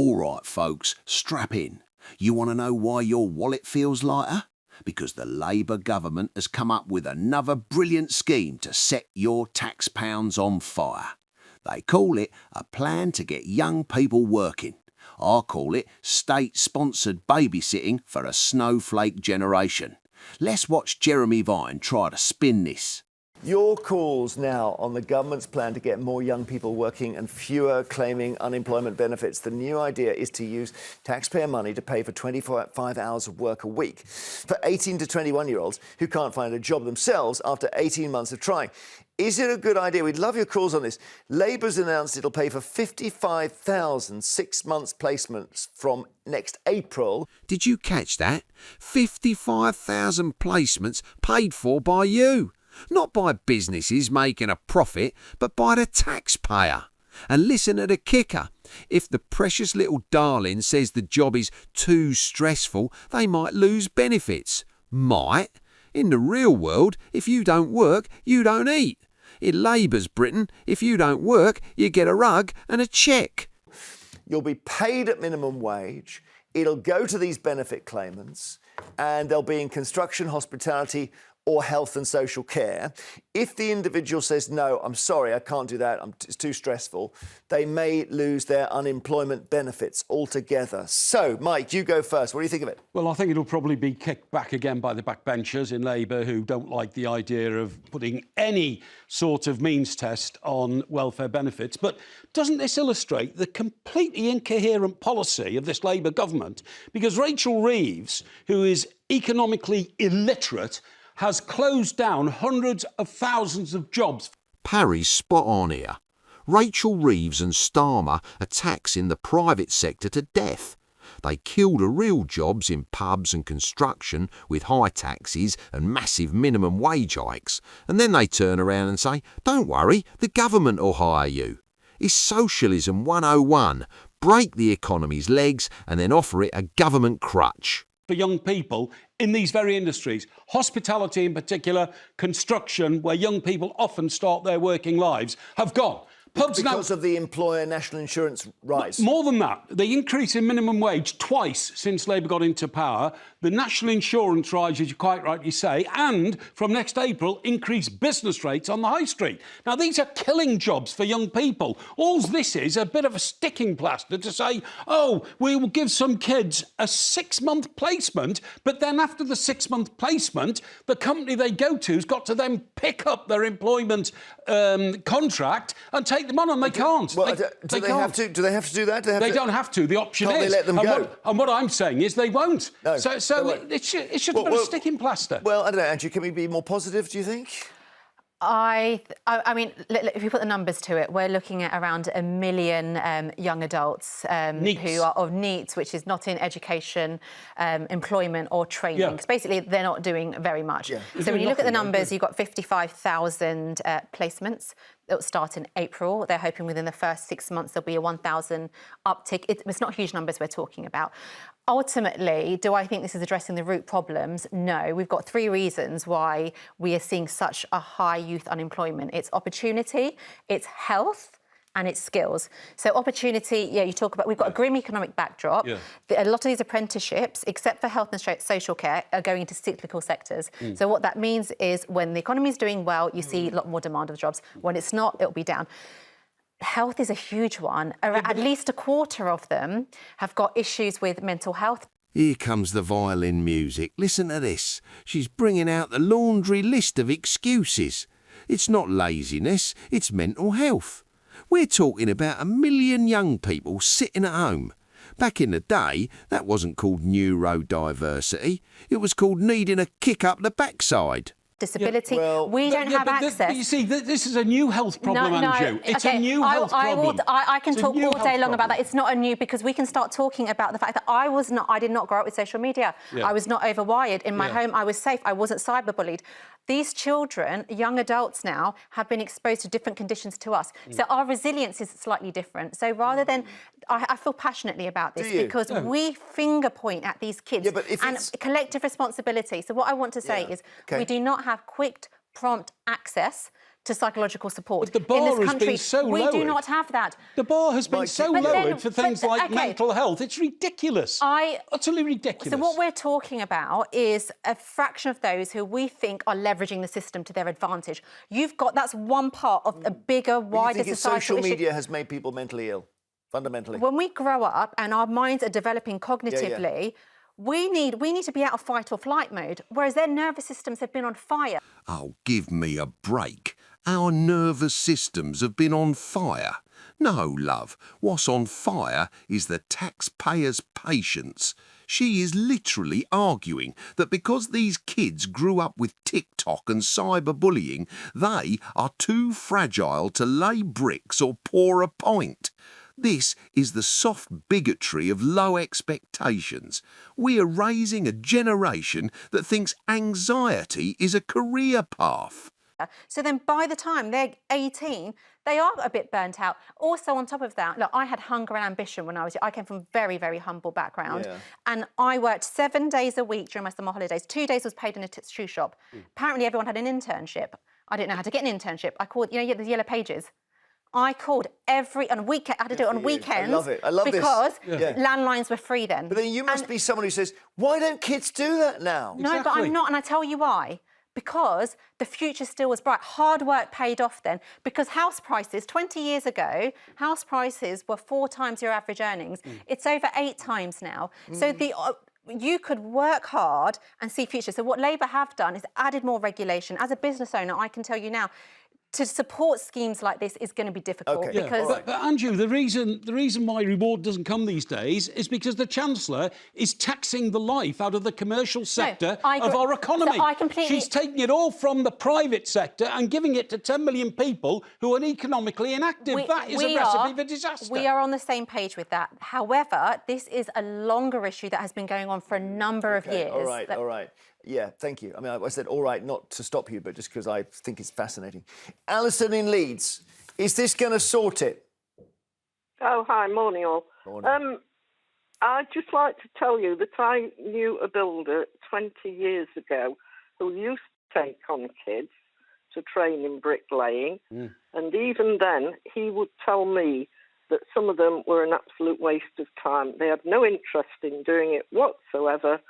All right, folks, strap in. You want to know why your wallet feels lighter? Because the Labour government has come up with another brilliant scheme to set your tax pounds on fire. They call it a plan to get young people working. I call it state-sponsored babysitting for a snowflake generation. Let's watch Jeremy Vine try to spin this. Your calls now on the government's plan to get more young people working and fewer claiming unemployment benefits. The new idea is to use taxpayer money to pay for 25 hours of work a week for 18 to 21-year-olds who can't find a job themselves after 18 months of trying. Is it a good idea? We'd love your calls on this. Labour's announced it'll pay for 55,000 6-month placements from next April. Did you catch that? 55,000 placements paid for by you. Not by businesses making a profit, but by the taxpayer. And listen to the kicker. If the precious little darling says the job is too stressful, they might lose benefits. Might. In the real world, if you don't work, you don't eat. In Labour's Britain, if you don't work, you get a rug and a cheque. You'll be paid at minimum wage. It'll go to these benefit claimants, and they'll be in construction, hospitality, or health and social care. If the individual says, no, I'm sorry, I can't do that, it's too stressful, they may lose their unemployment benefits altogether. So, Mike, you go first. What do you think of it? Well, I think it'll probably be kicked back again by the backbenchers in Labour who don't like the idea of putting any sort of means test on welfare benefits. But doesn't this illustrate the completely incoherent policy of this Labour government? Because Rachel Reeves, who is economically illiterate, has closed down hundreds of thousands of jobs. Parry's spot on here. Rachel Reeves and Starmer are taxing the private sector to death. They kill the real jobs in pubs and construction with high taxes and massive minimum wage hikes, and then they turn around and say, don't worry, the government will hire you. It's socialism 101. Break the economy's legs and then offer it a government crutch. For young people in these very industries, hospitality in particular, construction, where young people often start their working lives, have gone. Pubs because of the employer national insurance rise. More than that, the increase in minimum wage twice since Labour got into power, the national insurance rise, as you quite rightly say, and from next April, increased business rates on the high street. Now, these are killing jobs for young people. All this is a bit of a sticking plaster to say, oh, we will give some kids a 6-month placement, but then after the 6-month placement, the company they go to has got to then pick up their employment contract and take them on, and they can't. Well, do they have to? Do they have to do that? They don't have to. The option can't is. They let them go? And what I'm saying is they won't. No, so it should be a sticking plaster. Well, I don't know, Andrew. Can we be more positive? Do you think? I mean, if you put the numbers to it, we're looking at around 1 million young adults who are of NEETs, which is not in education, employment or training. Yeah. Because basically, they're not doing very much. Yeah. So when you look at the numbers, you've got 55,000 placements. It'll start in April. They're hoping within the first 6 months there'll be a 1,000 uptick. It's not huge numbers we're talking about. Ultimately, do I think this is addressing the root problems? No. We've got 3 reasons why we are seeing such a high youth unemployment. It's opportunity, it's health, and it's skills. So opportunity, yeah, you talk about, we've got a grim economic backdrop. Yeah. A lot of these apprenticeships, except for health and social care, are going into cyclical sectors. So what that means is when the economy is doing well, you see a lot more demand of jobs. When it's not, it'll be down. Health is a huge one. At least a quarter of them have got issues with mental health. Here comes the violin music. Listen to this. She's bringing out the laundry list of excuses. It's not laziness, it's mental health. We're talking about 1 million young people sitting at home. Back in the day, that wasn't called neurodiversity. It was called needing a kick up the backside. Disability, we don't have access. But you see, this is a new health problem, Andrew. It's a new health problem. I can talk all day long about that. It's not a new, because we can start talking about the fact that I did not grow up with social media. Yeah. I was not overwired. In my home, I was safe. I wasn't cyberbullied. These children, young adults now, have been exposed to different conditions to us. So our resilience is slightly different. So rather than, I feel passionately about this because we finger point at these kids and collective responsibility. So what I want to say is we do not have quick, prompt access to psychological support. But the bar in this has country, been so we lowered. do not have that. The bar has been so lowered for things like mental health. It's ridiculous. Utterly ridiculous. So what we're talking about is a fraction of those who we think are leveraging the system to their advantage. That's one part of a bigger, wider societal social issue. media has made people mentally ill, fundamentally. When we grow up and our minds are developing cognitively, we need to be out of fight or flight mode, whereas their nervous systems have been on fire. Oh, give me a break. Our nervous systems have been on fire. No, love, what's on fire is the taxpayer's patience. She is literally arguing that because these kids grew up with TikTok and cyberbullying, they are too fragile to lay bricks or pour a pint. This is the soft bigotry of low expectations. We are raising a generation that thinks anxiety is a career path. So then by the time they're 18, they are a bit burnt out. Also, on top of that, look, I had hunger and ambition when I came from a very, very humble background. And I worked 7 days a week during my summer holidays. 2 days was paid in a shoe shop. Apparently, everyone had an internship. I didn't know how to get an internship. I called, the Yellow Pages. I called on weekend. I had to do it on weekends. I love it. I love because landlines were free then. But then you must be someone who says, why don't kids do that now? No, but I'm not, and I tell you why. Because the future still was bright. Hard work paid off then. Because house prices, 20 years ago, house prices were 4 times your average earnings. It's over 8 times now. So you could work hard and see future. So what Labour have done is added more regulation. As a business owner, I can tell you now, to support schemes like this is going to be difficult. Okay. Because But Andrew, the reason why reward doesn't come these days is because the Chancellor is taxing the life out of the commercial sector of our economy. So She's taking it all from the private sector and giving it to 10 million people who are economically inactive. That is a recipe for disaster. We are on the same page with that. However, this is a longer issue that has been going on for a number of years. All right. Yeah, thank you. I mean, I said all right, not to stop you, but just because I think it's fascinating. Alison in Leeds, is this going to sort it? Oh, hi, morning all. Morning. I'd just like to tell you that I knew a builder 20 years ago who used to take on kids to train in bricklaying, and even then he would tell me that some of them were an absolute waste of time. They had no interest in doing it whatsoever,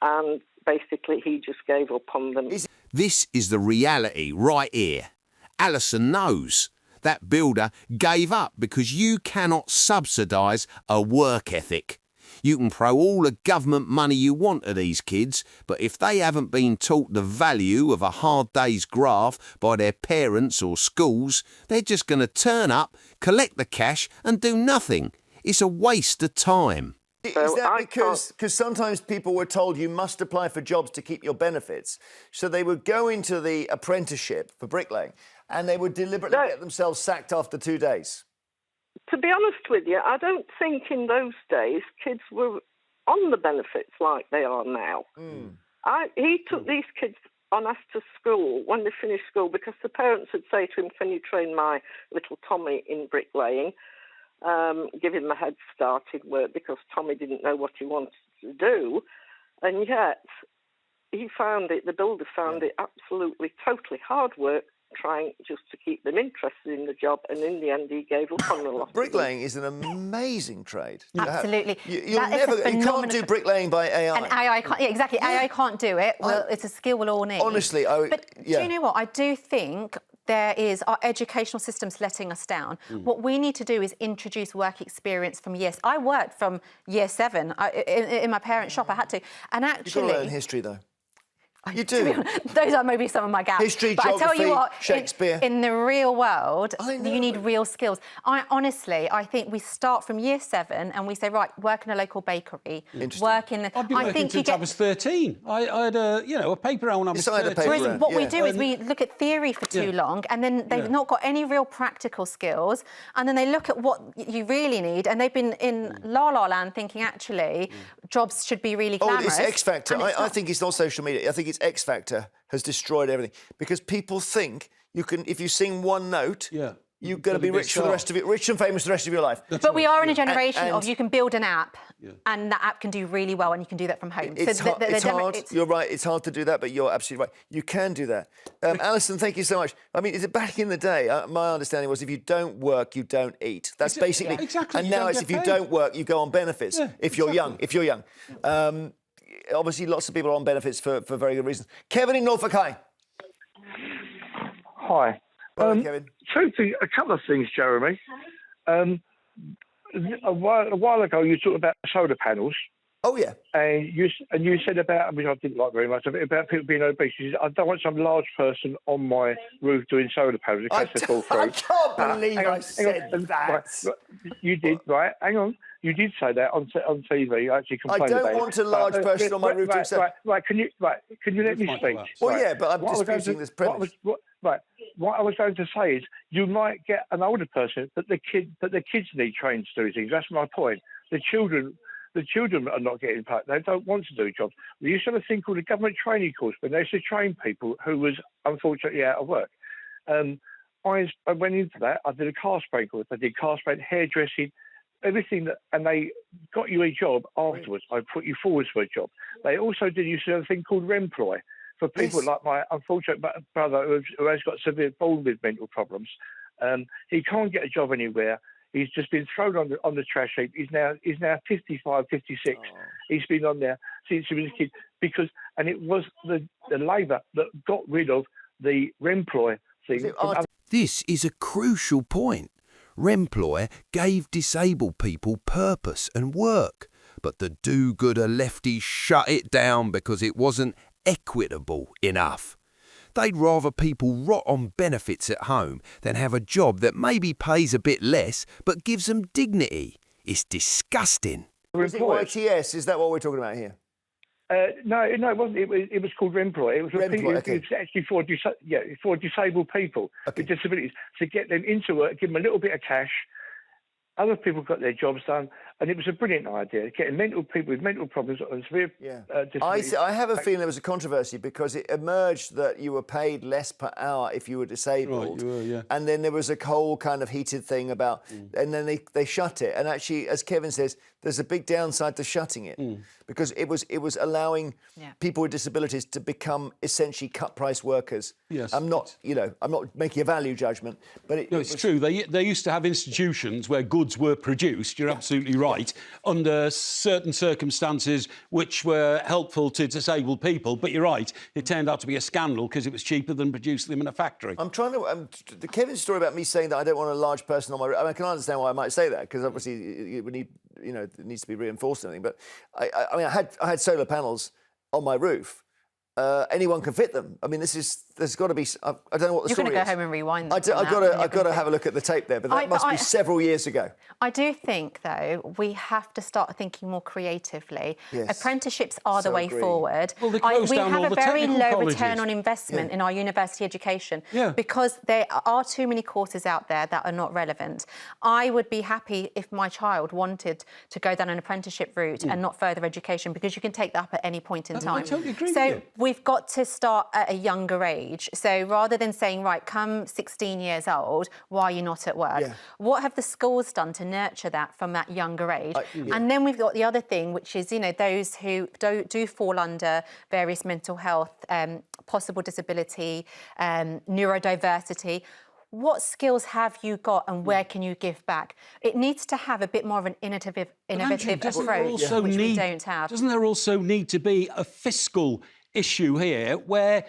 and basically he just gave up on them. This is the reality right here. Alison knows. That builder gave up because you cannot subsidise a work ethic. You can throw all the government money you want at these kids, but if they haven't been taught the value of a hard day's graft by their parents or schools, they're just going to turn up, collect the cash and do nothing. It's a waste of time. Is that because sometimes people were told you must apply for jobs to keep your benefits, so they would go into the apprenticeship for bricklaying and they would deliberately get themselves sacked after 2 days? To be honest with you, I don't think in those days kids were on the benefits like they are now. He took these kids on after school, when they finished school, because the parents would say to him, can you train my little Tommy in bricklaying? Give him a head start in work, because Tommy didn't know what he wanted to do. And yet the builder found it absolutely, totally hard work trying just to keep them interested in the job, and in the end he gave up on the lot. Bricklaying is an amazing trade. Absolutely. You can't do bricklaying by AI. And AI can't, exactly. AI can't do it. Well, it's a skill we'll all need. Honestly, But do you know what? I do think there is our educational system's letting us down. What we need to do is introduce work experience from years. I worked from year 7 in my parents' shop. I had to, and actually, you've got to learn history though. You do. Those are maybe some of my gaps. History, but geography, I tell you what, Shakespeare. In the real world, you need real skills. I think we start from year 7 and we say, right, work in a local bakery, work in the... I've been working since I was 13. I had a paper round when I was 13. What we do is we look at theory for too long, and then they've not got any real practical skills, and then they look at what you really need, and they've been in la-la land thinking, actually, jobs should be really glamorous. Oh, it's X Factor. I think it's not social media. I think it's X Factor has destroyed everything, because people think you can, if you sing one note, you're going to be rich for the rest of it, rich and famous the rest of your life. But we are in a generation of you can build an app and that app can do really well, and you can do that from home. It's hard. You're right. It's hard to do that, but you're absolutely right. You can do that. Alison, thank you so much. I mean, back in the day, my understanding was if you don't work, you don't eat. That's basically. Yeah, exactly. And now it's if you don't work, you go on benefits. If you're young. Obviously, lots of people are on benefits for very good reasons. Kevin in Norfolk, hi. Hi. Kevin. A couple of things, Jeremy. A while ago, you talked about solar panels. Oh, yeah. And you said about, which I didn't like very much, about people being obese. You said, I don't want some large person on my roof doing solar panels in case they fall through. I can't believe I said that. Right, you did, right? Hang on. You did say that on TV. You actually complained about it. I don't want a large person on my roof doing solar. Right. Can you let me speak? Well, yeah, but I'm disputing this premise. What I was going to say is, you might get an older person, but the kids need trained to do things. That's my point. The children are not getting paid. They don't want to do jobs. We used to have a thing called a government training course, but they used to train people who was unfortunately out of work. I went into that. I did a car spray course. I did car spray, hairdressing, everything and they got you a job afterwards. I put you forward for a job. They also used to have a thing called Remploy for people like my unfortunate brother who has got born with mental problems. He can't get a job anywhere. He's just been thrown on the trash heap. He's now 55, 56. Oh. He's been on there since he was a kid and it was the Labour that got rid of the Remploy thing. This is a crucial point. Remploy gave disabled people purpose and work, but the do-gooder lefties shut it down because it wasn't equitable enough. They'd rather people rot on benefits at home than have a job that maybe pays a bit less but gives them dignity. It's disgusting. Was it YTS? Is that what we're talking about here? No, it wasn't. It was called Remploy. It was actually for disabled people with disabilities to get them into work, give them a little bit of cash. Other people got their jobs done, and it was a brilliant idea, getting people with mental problems and severe disabilities. I have a feeling there was a controversy because it emerged that you were paid less per hour if you were disabled. Right, you were, and then there was a whole kind of heated thing about, and then they shut it. And actually, as Kevin says, there's a big downside to shutting it because it was allowing people with disabilities to become essentially cut-price workers. Yes. I'm not making a value judgment, but it's true. They used to have institutions where goods were produced. You're absolutely right, under certain circumstances which were helpful to disabled people. But you're right, it turned out to be a scandal because it was cheaper than producing them in a factory. I'm trying to Kevin's story about me saying that I don't want a large person on my roof. I can understand why I might say that because obviously we need, it needs to be reinforced and everything. But I had solar panels on my roof. Anyone can fit them. I mean, there's got to be. I don't know what the story is. You're going to go home and rewind. I've got to have a look at the tape there, but that must be several years ago. I do think, though, we have to start thinking more creatively. Yes. Apprenticeships are the way forward. Well, we have a very low return on investment in our university education because there are too many courses out there that are not relevant. I would be happy if my child wanted to go down an apprenticeship route and not further education because you can take that up at any point in time. I totally agree so with you. We've got to start at a younger age. So rather than saying, right, come 16 years old, why are you not at work? Yeah. What have the schools done to nurture that from that younger age? And then we've got the other thing, which is, those who do fall under various mental health, possible disability, neurodiversity. What skills have you got and where can you give back? It needs to have a bit more of an innovative approach, which we don't have. Doesn't there also need to be a fiscal issue here where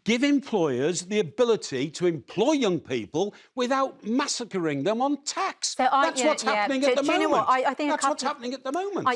give employers the ability to employ young people without massacring them on tax? That's what's happening at the moment. Do you know what? I think that's what's happening at the moment.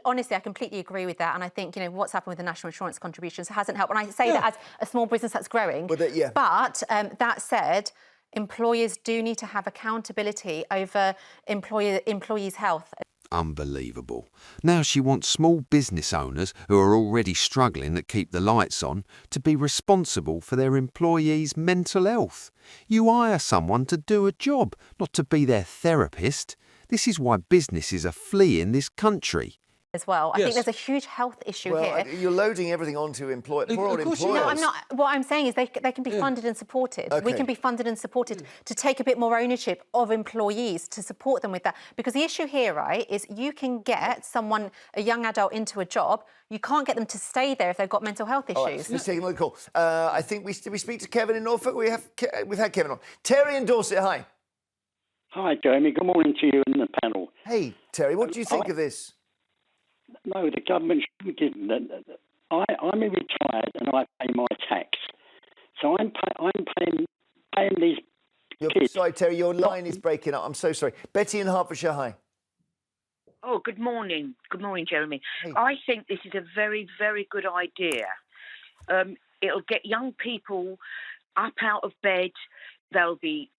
Honestly, I completely agree with that. And I think, what's happened with the national insurance contributions hasn't helped. And I say that as a small business that's growing. But that said, employers do need to have accountability over employees' health. Unbelievable. Now she wants small business owners who are already struggling that keep the lights on to be responsible for their employees' mental health. You hire someone to do a job, not to be their therapist. This is why businesses are fleeing this country. as well. I Yes. think there's a huge health issue Well, here. you're loading everything onto poor Of old course employers. you are. No, I'm not. What I'm saying is they can be funded and supported. We Okay. can be funded and supported to take a bit more ownership of employees to support them with that. Because the issue here, right, is you can get someone, a young adult, into a job. You can't get them to stay there if they've got mental health All right, issues. let's take another call. I think we speak to Kevin in Norfolk. We've had Kevin on. Terry in Dorset, hi. Hi, Jeremy. Good morning to you and the panel. Hey, Terry, what do you think of this? No, the government shouldn't give them. I'm retired and I pay my tax, so I'm paying these kids. Sorry, Terry, your line is breaking up. I'm so sorry. Betty in Hertfordshire, hi. Oh, good morning. Good morning, Jeremy. Hey. I think this is a very, very good idea. It'll get young people up out of bed. They'll be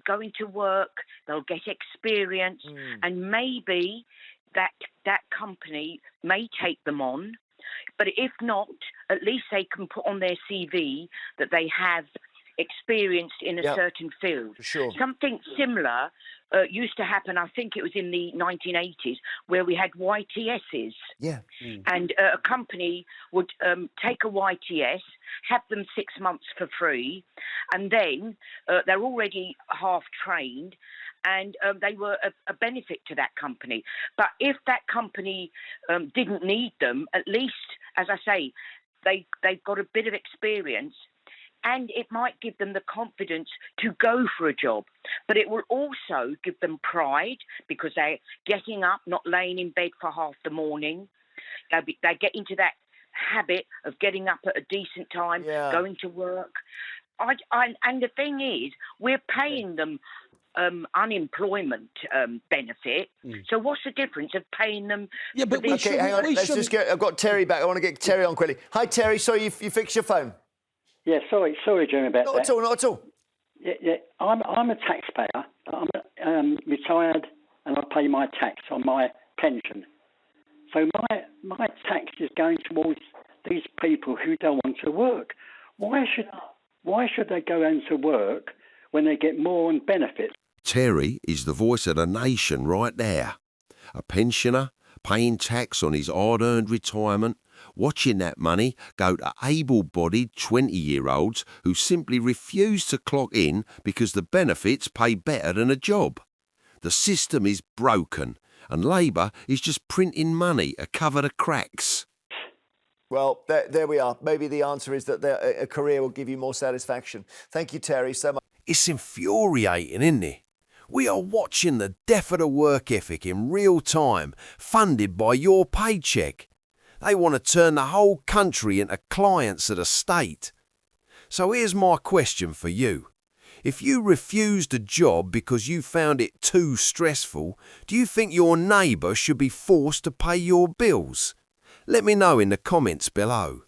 going to work. They'll get experience, and maybe that company may take them on. But if not, at least they can put on their CV that they have experience in a certain field. Sure. Something similar used to happen, I think it was in the 1980s, where we had YTSs. Yeah. And a company would take a YTS, have them 6 months for free, and then they're already half trained, and they were a benefit to that company. But if that company didn't need them, at least, as I say, they've got a bit of experience, and it might give them the confidence to go for a job. But it will also give them pride because they're getting up, not laying in bed for half the morning. They get into that habit of getting up at a decent time, going to work. And the thing is, we're paying them unemployment benefit. So what's the difference of paying them? Yeah, but Okay, hang on. Let's just get. I've got Terry back. I want to get Terry on quickly. Hi, Terry. Sorry, you fixed your phone. Yeah, sorry, Jeremy, about Not that. at all. Not at all. Yeah. I'm a taxpayer. I'm retired, and I pay my tax on my pension. So my tax is going towards these people who don't want to work. Why should they go into work when they get more on benefits? Terry is the voice of the nation right there. A pensioner, paying tax on his hard-earned retirement, watching that money go to able-bodied 20-year-olds who simply refuse to clock in because the benefits pay better than a job. The system is broken, and Labour is just printing money to cover the cracks. Well, there we are. Maybe the answer is that a career will give you more satisfaction. Thank you, Terry, so much. It's infuriating, isn't it? We are watching the death of the work ethic in real time, funded by your paycheck. They want to turn the whole country into clients of the state. So here's my question for you. If you refused a job because you found it too stressful, do you think your neighbour should be forced to pay your bills? Let me know in the comments below.